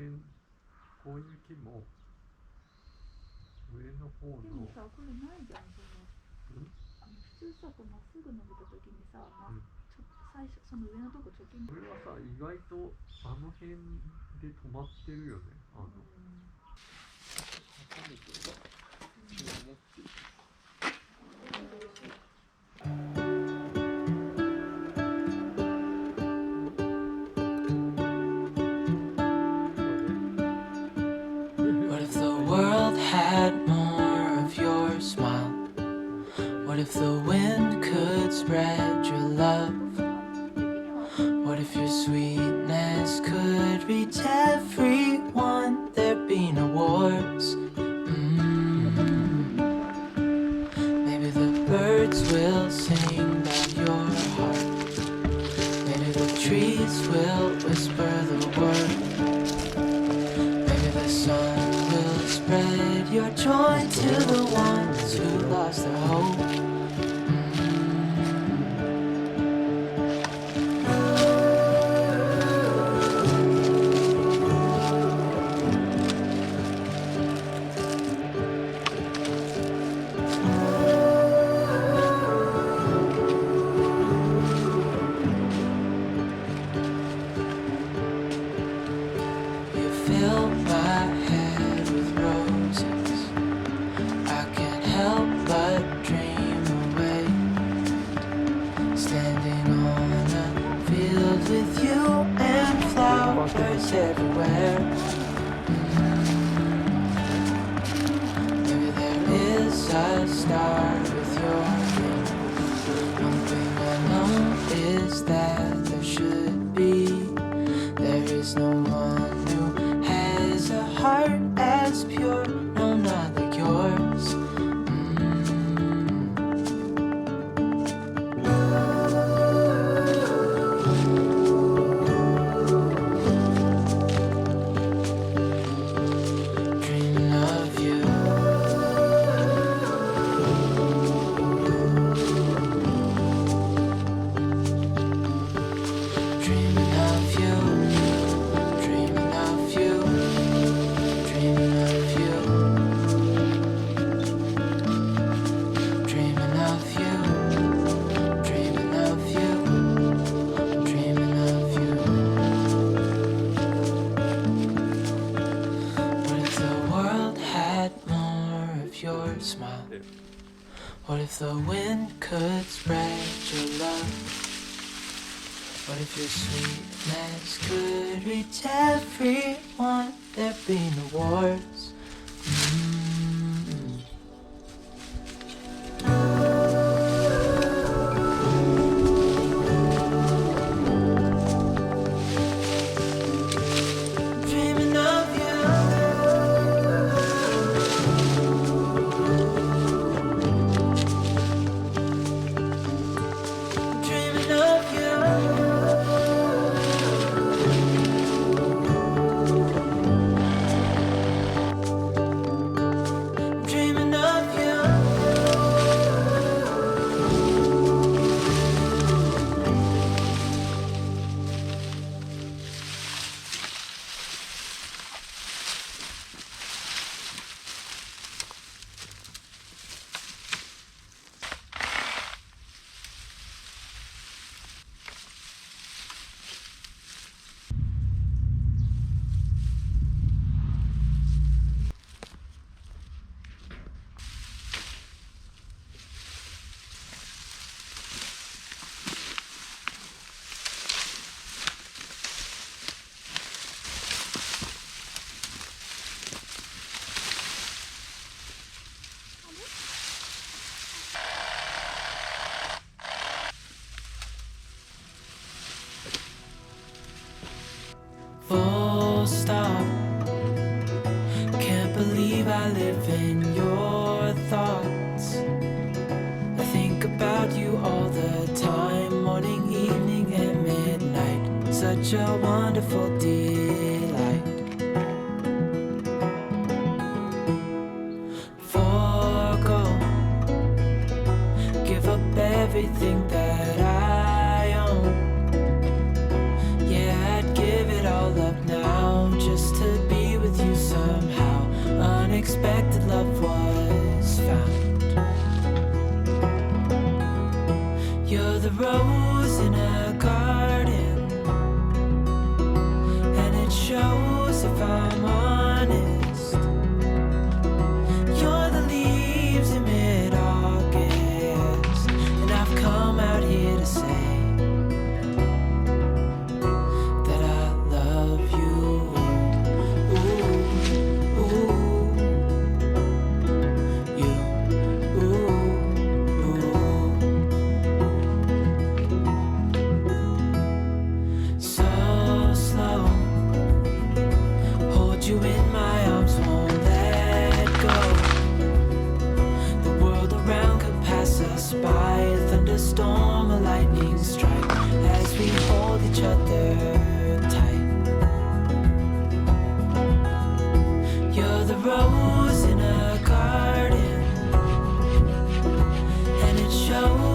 辺こういう木も上の方のでもさ、これないじゃん、うん普通さ、こうまっすぐ伸びた時にさ、うん最初その上のとこ貯金。これはさ意外とあの辺で止まってるよね。挟めてさ、持っていく。What if the world had more of your smile? What if the wind could spread your love? What if your sweetness could reach everyone? There'd be no wars. Maybe the birds will sing about your heart. Maybe the trees will whisper the word. Maybe the sun will spread your joy to the ones who lost their hope. You fill my head with roses. I can't help but dream away. Standing on a field with you and flowers everywhere. Maybe there is a star with your name. One thing I know is that there should be. There is no one who has a heart as pure, no, not like yours. Dreaming of you. Dreaming of you. Dreaming of you. Dreaming of you. Dreaming of you. Dreaming of you. Dreaming of you. What if the world had more of your smile? What if the wind could spread your love? What if your sweetness could reach everyone? There'd be no wars. Dreaming of you. Dreaming of you. Dreaming of you. Full stop. Can't believe I live in your thoughts. I think about you all the time, morning, evening, and midnight. Such a wonderful delight. Forgo, give up everything that I own. Yeah, I'd give it all up now just to the rose in a garden, and it shows if I'm honest. You're the leaves in mid-August, and I've come out here to say that I love you. Ooh, ooh, you, ooh, ooh. So slow, hold you in my arms, won't let go. The world around could pass us by, a thunderstorm, a lightning strike, as we hold each other tight. You're the rose in a garden, and it shows